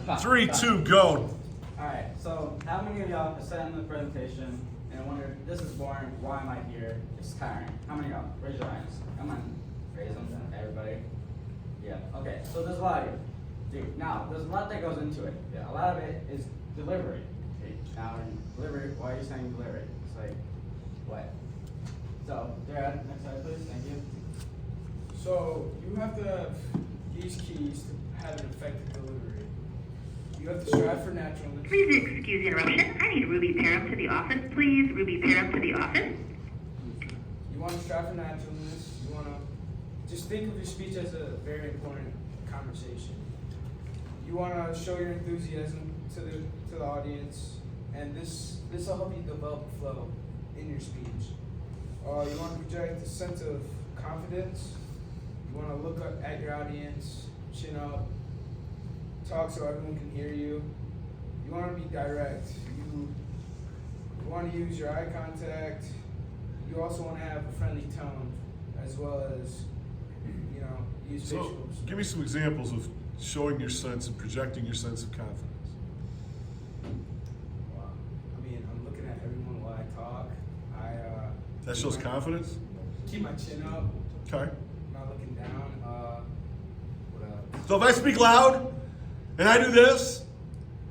3, 2, go. Alright, so how many of y'all have sat in the presentation and wondered, this is boring, why am I here? It's tiring. How many of y'all? Raise your hands. Come on. Raise them, everybody. Yeah, okay, so there's a lot of you. Dude, now, there's a lot that goes into it. Yeah, a lot of it is delivery. Okay, now, in delivery, why are you saying delivery? It's like, what? So, Jared, next slide, please. Thank you. So you have to have these keys to have an effective delivery. You have to strive for naturalness. Please excuse the interruption. I need Ruby Parham to the office, please. Ruby Parham to the office. You want to strive for naturalness. You want to just think of your speech as a very important conversation. You want to show your enthusiasm to the audience, and this will help you develop a flow in your speech. You want to project a sense of confidence. You want to look up at your audience, chin up, talk so everyone can hear you. You want to be direct. You want to use your eye contact. You also want to have a friendly tone, as well as, use So, visuals. give me some examples of showing your sense and projecting your sense of confidence. Wow. I'm looking at everyone while I talk. That shows confidence? Keep my chin up. Okay. Not looking down. What else? So if I speak loud and I do this,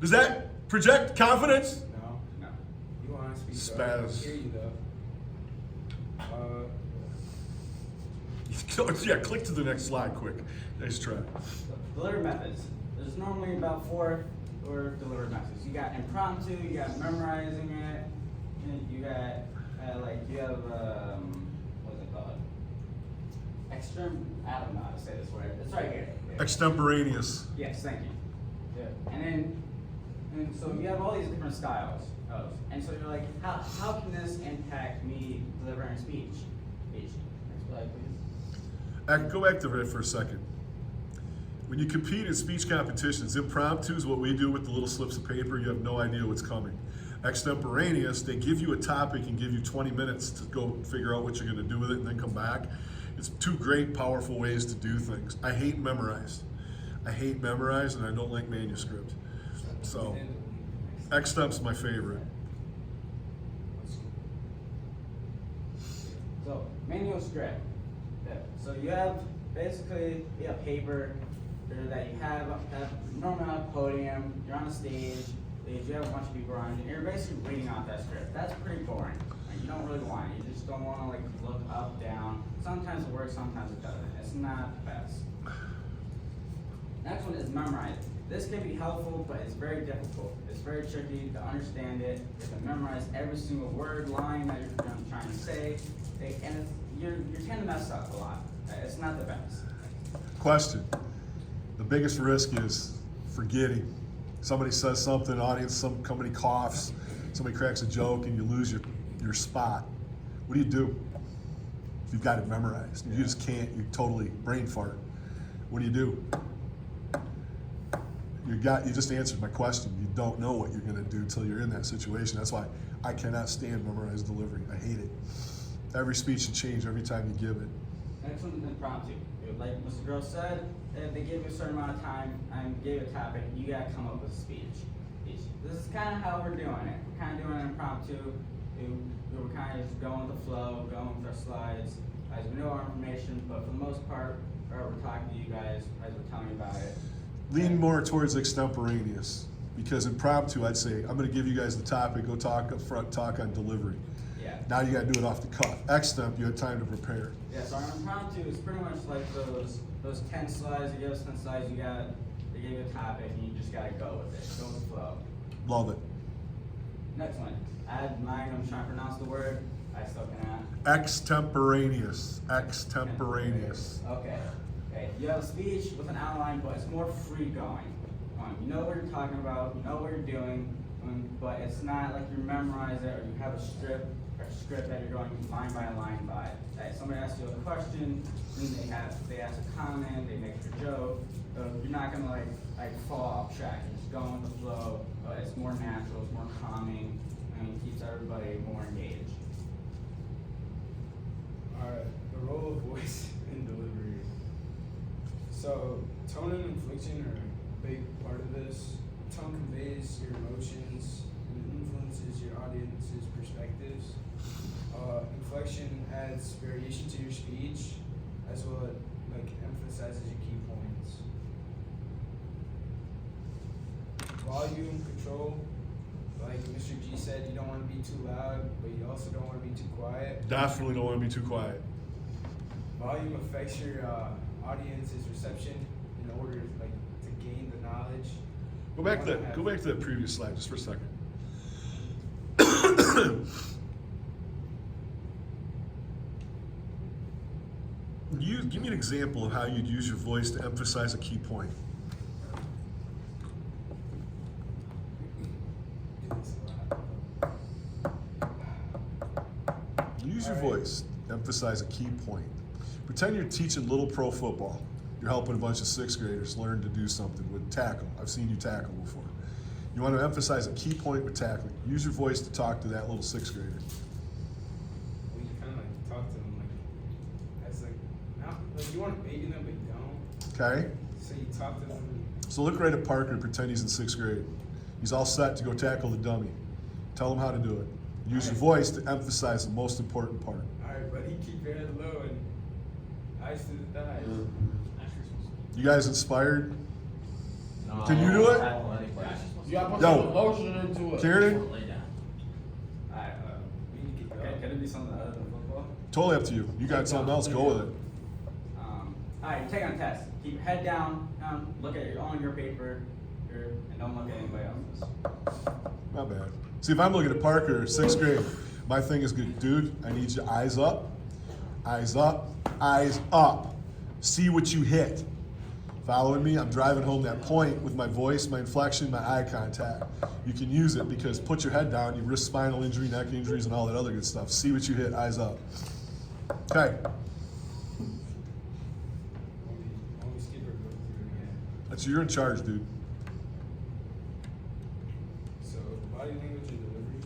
does that project confidence? No. No. You want to speak Spaz. up. I hear you though. Yeah, click to the next slide quick. Nice try. Delivery methods. There's normally about 4 delivery methods. You got impromptu, you got memorizing it, and you got what's it called? I don't know how to say this word. It's right here. Extemporaneous. Yes, thank you. Yeah. And so you have all these different styles and so you're like, how can this impact me delivering speech? Next slide, please. I can go back to that for a second. When you compete in speech competitions, impromptu is what we do with the little slips of paper. You have no idea what's coming. Extemporaneous, they give you a topic and give you 20 minutes to go figure out what you're going to do with it and then come back. It's 2 great, powerful ways to do things. I hate memorized. And I don't like manuscript. So, extemp's my favorite. So, manuscript. Yeah. So you have basically paper that you have normally on a podium, you're on a stage, you have a bunch of people around you, and you're basically reading off that script. That's pretty boring. Like, you don't really want it. You just don't want to look up, down. Sometimes it works, sometimes it doesn't. It's not the best. Next one is memorize. This can be helpful, but it's very difficult. It's very tricky to understand it. You have to memorize every single word, line that you're trying to say, and you're tend to mess up a lot. It's not the best. Question. The biggest risk is forgetting. Somebody says something, audience, somebody coughs, somebody cracks a joke, and you lose your spot. What do? If you've got it memorized, you just can't, you totally brain fart. What do? You just answered my question. You don't know what you're gonna do until you're in that situation. That's why I cannot stand memorized delivery. I hate it. Every speech should change every time you give it. Next one is impromptu. Like Mr. Gross said, they give you a certain amount of time and gave a topic, you gotta come up with a speech. This is kind of how we're doing it. We're kind of doing an impromptu. We're kind of just going with the flow, going with our slides, as we know our information, but for the most part, we're talking to you guys as we're telling you about it. Lean more towards extemporaneous, because impromptu, I'd say, I'm gonna give you guys the topic, go talk up front, talk on delivery. Yeah. Now you gotta do it off the cuff. Extemp, you had time to prepare. Yeah, so our impromptu is pretty much like those 10 slides, they give us 10 slides, they give you a topic, and you just gotta go with it, go with the flow. Love it. Next one, add mine, I'm trying to pronounce the word, I still cannot. Extemporaneous. Extemporaneous. Okay. You have a speech with an outline, but it's more free going. You know what you're talking about, you know what you're doing, but it's not like you memorize it or you have a script that you're going line by line by. Somebody asks you a question, then they ask a comment, they make a joke. You're not gonna like fall off track. You're just going with the flow. It's more natural, it's more calming, and it keeps everybody more engaged. All right, the role of voice in delivery. So tone and inflection are a big part of this. tone conveys your emotions and influences your audience's perspectives. Inflection adds variation to your speech, as well as like emphasizes your key points. Volume control, like Mr. G said, you don't want to be too loud, but you also don't want to be too quiet. Definitely don't want to be too quiet. Volume affects your audience's reception in order like to gain the knowledge. Go back to that previous slide just for a second. Give me an example of how you'd use your voice to emphasize a key point. Use your voice to emphasize a key point. Pretend you're teaching little pro football. You're helping a bunch of sixth graders learn to do something with tackle. I've seen you tackle before. You want to emphasize a key point with tackling. Use your voice to talk to that little sixth grader. Well, you kind of like talk to them like as like not like you want to baby them, but you don't. Okay? So you talk to them. So look right at Parker and pretend he's in sixth grade. He's all set to go tackle the dummy. Tell him how to do it. Use your voice to emphasize the most important part. All right, buddy, keep your head low and eyes to the thighs. You guys inspired? Can you do it? You gotta put Yo. some emotion into it. Kieran? Alright, okay, can it be something other than football? Totally up to you. You got something else, go with it. Alright, take on a test. Keep your head down, look at your paper, and don't look at anybody else's. Not bad. See, if I'm looking at Parker, sixth grade, my thing is good. Dude, I need your eyes up, eyes up, eyes up. See what you hit. Following me? I'm driving home that point with my voice, my inflection, my eye contact. You can use it because put your head down, you risk spinal injury, neck injuries, and all that other good stuff. See what you hit, eyes up. Okay. Only skipper goes through again. That's you're in charge, dude. So body language and delivery.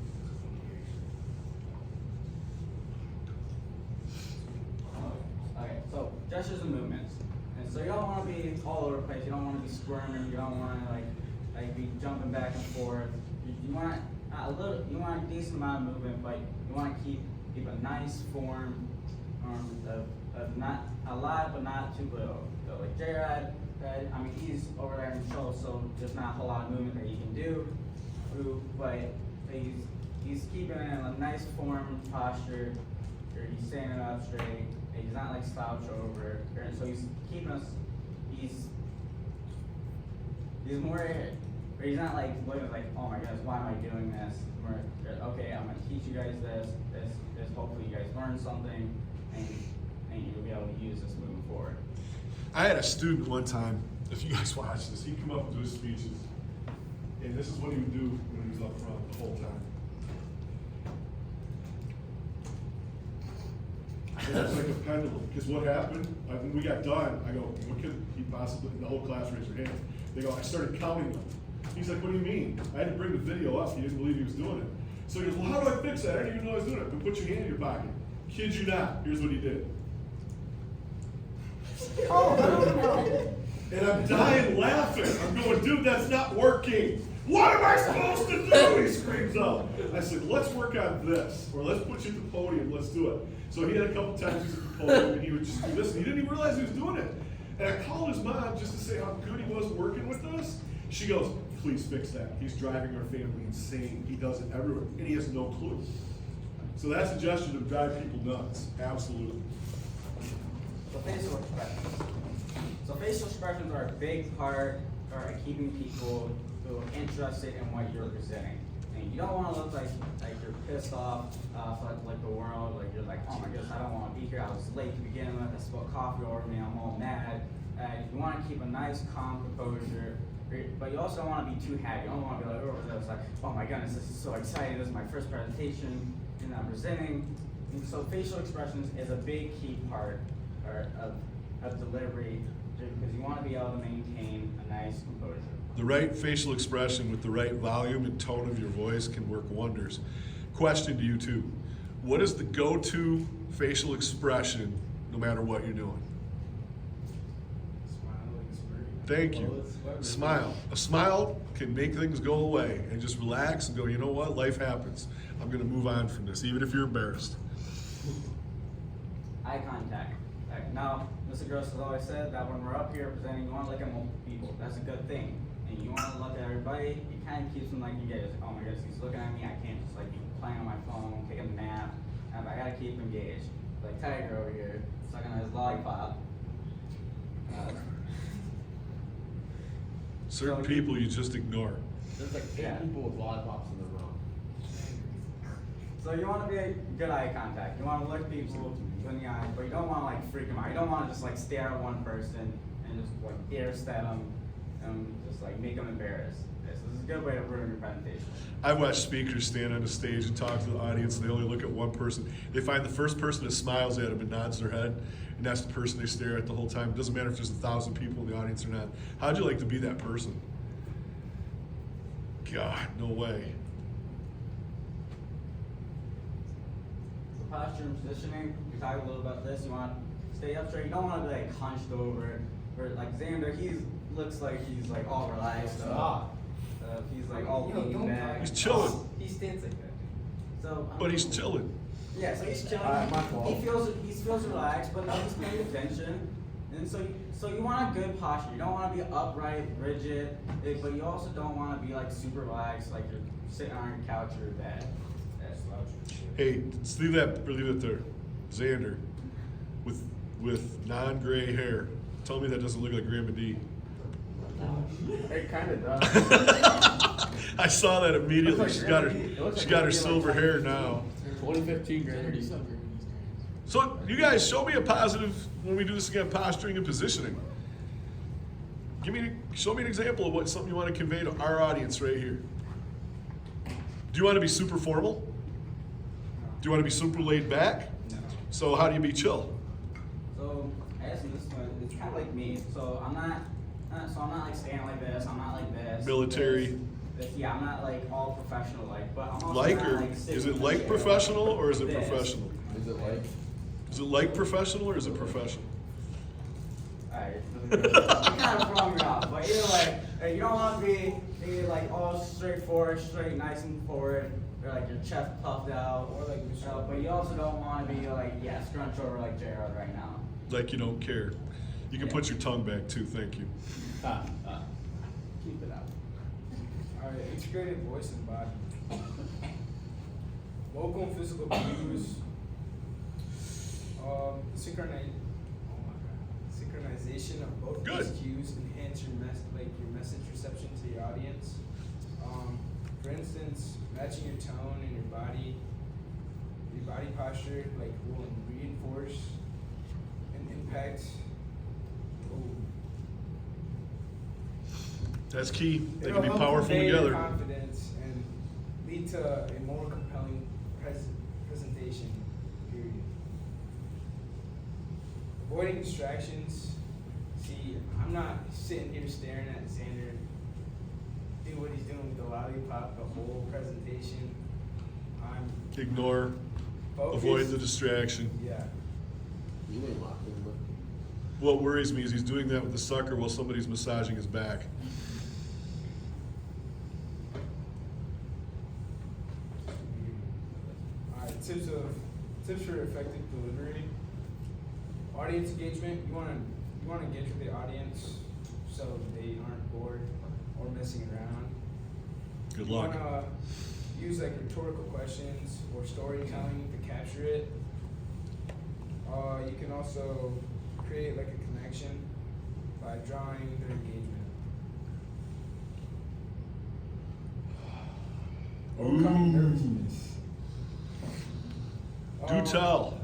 Okay, so gestures and movements. And so you don't want to be all over the place. You don't want to be squirming. You don't want to like be jumping back and forth. You want a little. You want a decent amount of movement, but you want to keep a nice form of not a lot, but not too little. So like J-Rod, I mean he's over there in the show, so there's not a whole lot of movement that he can do. But he's keeping it in a nice form posture. Or he's standing up straight. He's not like slouch over. And so he's keeping us. He's more. Or he's not like looking like, oh my goodness, why am I doing this? More, okay, I'm gonna teach you guys this. Hopefully you guys learn something, and you'll be able to use this moving forward. I had a student one time, if you guys watch this, he'd come up and do his speeches. And this is what he would do when he was up front the whole time. And it's like a pendulum, because what happened, when we got done, I go, what could he possibly, the whole class raised their hand. They go, I started counting them. He's like, what do you mean? I had to bring the video up, he didn't believe he was doing it. So he goes, well, how do I fix that? I didn't even know I was doing it. But put your hand in your pocket. Kid you not, here's what he did. And I'm dying laughing. I'm going, dude, that's not working. What am I supposed to do? He screams out. I said, let's work on this, or let's put you at the podium, let's do it. So he had a couple times he was at the podium and he would just do this, and he didn't even realize he was doing it. And I called his mom just to say how good he was working with us. She goes, please fix that. He's driving our family insane. He does it everywhere, and he has no clue. So that's a gesture to drive people nuts, absolutely. So facial expressions. So facial expressions are a big part of keeping people who are interested in what you're presenting. And you don't want to look like you're pissed off like the world, like you're like, oh my goodness, I don't want to be here. I was late to begin with. I spilled coffee over me. I'm all mad. You want to keep a nice, calm composure, but you also don't want to be too happy. You don't want to be like, oh my goodness, this is so exciting. This is my first presentation, and I'm presenting. And so facial expressions is a big key part of delivery, because you want to be able to maintain a nice composure. The right facial expression with the right volume and tone of your voice can work wonders. Question to you too. What is the go-to facial expression no matter what you're doing? Thank you. Smile. A smile can make things go away and just relax and go, you know what? Life happens. I'm going to move on from this, even if you're embarrassed. Eye contact. Like, now, Mr. Gross has always said that when we're up here presenting, you want to look at multiple people. That's a good thing. And you want to look at everybody. It kind of keeps them like, you guys, oh my gosh, he's looking at me. I can't just like be playing on my phone, taking a nap. I got to keep engaged. Like Tiger over here, sucking on his lollipop. Certain people you just ignore. There's like 8 Yeah. people with lollipops in the room. So you want to be a good eye contact. You want to look people in the eye, but you don't want to like freak them out. You don't want to just like stare at one person and just like stare at them and just like make them embarrassed. Okay, so this is a good way to ruin your presentation. I watch speakers stand on the stage and talk to the audience, and they only look at one person. They find the first person that smiles at them and nods their head, and that's the person they stare at the whole time. It doesn't matter if there's 1,000 people in the audience or not. How'd you like to be that person? God, no way. So posture and positioning, we talked a little about this. You want to stay up straight. You don't want to be like hunched over. Or like Xander, he looks like he's like all relaxed. He's like all leaning back. He's chilling, He stands like that. So, but he's chilling. Yeah, so he's chilling. My fault. He feels relaxed, but no, he's paying attention. And so you want a good posture. You don't want to be upright, rigid, but you also don't want to be like super relaxed, like you're sitting on your couch or your bed. That's slouchy. Hey, let's leave it there. Xander, with non-gray hair. Tell me that doesn't look like Grandma D. It kind of does. I saw that immediately. Looks like She's Grandma got her D. silver hair now. 2015 Granny. So you guys show me a positive when we do this again, posturing and positioning. Show me an example of something you want to convey to our audience right here. Do you want to be super formal? Do you want to be super laid back? No. So how do you be chill? So I guess in this one, it's kind of like me. So I'm not like standing like this. I'm not like this. Military. Yeah, I'm not like all professional like, but I'm also Like not, or like, sitting is in it the like chair professional or is it this. professional? Is it like? Is it like professional or is it professional? Alright, you kind of throwing me off, but either way, like, you don't want to be like all straightforward, straight, nice and forward, or like your chest puffed out, Or like Michelle. but you also don't want to be like scrunch over like Jared right now. Like you don't care. You can put your tongue back too, thank you. Keep it out. Alright, integrated voice and body. Vocal and physical cues. Synchronization of both Good. these cues enhance your message reception to your audience. For instance, matching your tone and your body posture will reinforce and impact. That's key. They It'll can be help powerful convey your together. confidence and lead to a more compelling presentation. Period. Avoiding distractions. See, I'm not sitting here staring at Xander do what he's doing with the lollipop the whole presentation. I'm Ignore, focused. avoid the distraction. Yeah. You ain't locked in, but What worries me is he's doing that with the sucker while somebody's massaging his back. Alright, tips for effective delivery. Audience engagement. You want to engage with the audience so they aren't bored or messing around. Good You luck. want to use rhetorical questions or storytelling to capture it. You can also create a connection by drawing their engagement. Overcoming nervousness. Do tell.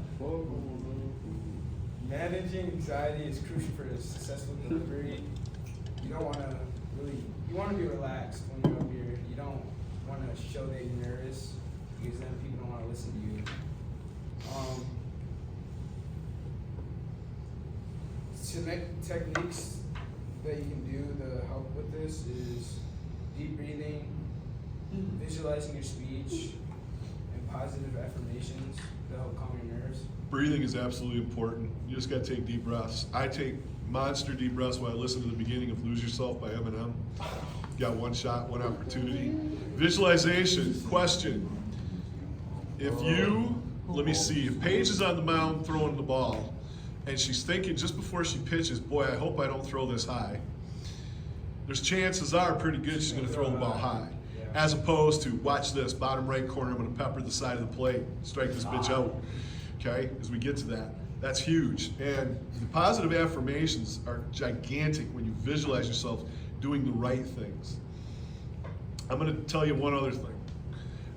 Managing anxiety is crucial for a successful delivery. You don't want to you want to be relaxed when you're up here. You don't want to show that you're nervous because then people don't want to listen to you. Techniques that you can do to help with this is deep breathing, visualizing your speech, and positive affirmations to help calm your nerves. Breathing is absolutely important. You just got to take deep breaths. I take monster deep breaths while I listen to the beginning of Lose Yourself by Eminem. Got one shot, one opportunity. Visualization, question. If you, let me see, if Paige is on the mound throwing the ball, and she's thinking just before she pitches, boy, I hope I don't throw this high. There's chances are pretty good she's gonna throw the ball high. As opposed to, watch this, bottom right corner, I'm gonna pepper the side of the plate, strike this bitch out. Okay, as we get to that. That's huge. And the positive affirmations are gigantic when you visualize yourself doing the right things. I'm gonna tell you one other thing.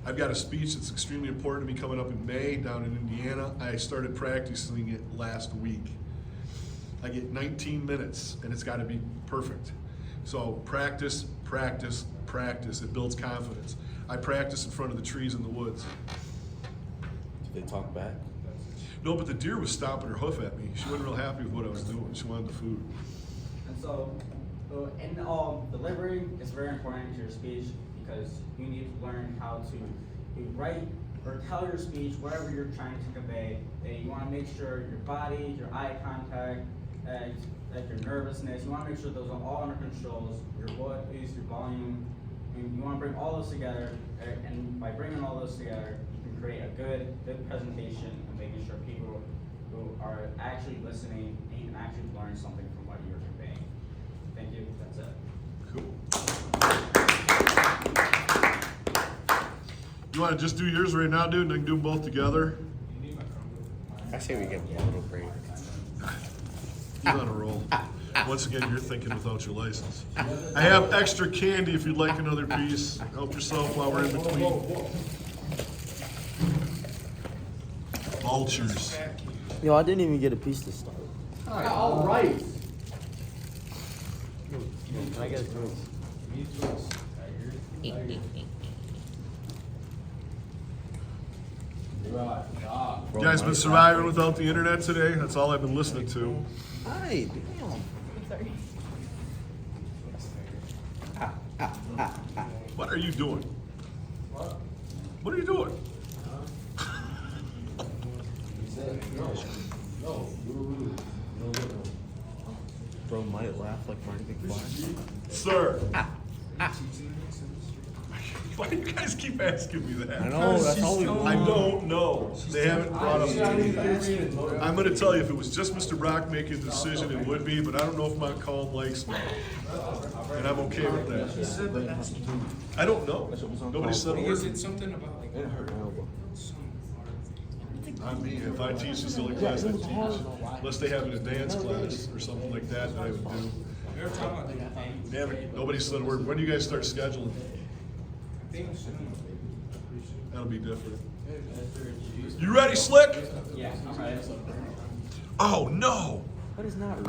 I've got a speech that's extremely important to me coming up in May down in Indiana. I started practicing it last week. I get 19 minutes and it's gotta be perfect. So practice, practice, practice. It builds confidence. I practice in front of the trees in the woods. Did they talk back? No, but the deer was stomping her hoof at me. She wasn't real happy with what I was doing. She wanted the food. And so in all, delivery is very important to your speech because you need to learn how to write or tell your speech, whatever you're trying to convey. You want to make sure your body, your eye contact, like your nervousness, you want to make sure those are all under control. Your voice, your volume, and you want to bring all those together. And by bringing all those together, you can create a good presentation and making sure people who are actually listening and you can actually learn something from what you're conveying. Thank you. That's it. Cool. You want to just do yours right now, dude, and I can do them both together? I say we give them a little break. You're on a roll. Once again, you're thinking without your license. I have extra candy if you'd like another piece. Help yourself while we're in between. Vultures. Yo, I didn't even get a piece to start. All right. Can I get a drink? You guys been surviving without the internet today? That's all I've been listening to. Hi, damn. What are you doing? What are you doing? Bro might laugh like Marty McFly. Sir. Why do you guys keep asking me that? I know, that's all we I want. don't know. They haven't brought up to me. I'm gonna tell you, if it was just Mr. Brock making a decision, it would be, but I don't know if Montcalm likes me. And I'm okay with that. I don't know. Nobody said a Is word. it something about like I mean, if I teach the silly class, I teach. Unless they have an advanced class or something like that, I would do. we were talking about that? They haven't, nobody said a word. When do you guys start scheduling? I think That'll be different. You ready, Slick? Yeah. All right. Oh, no. What is not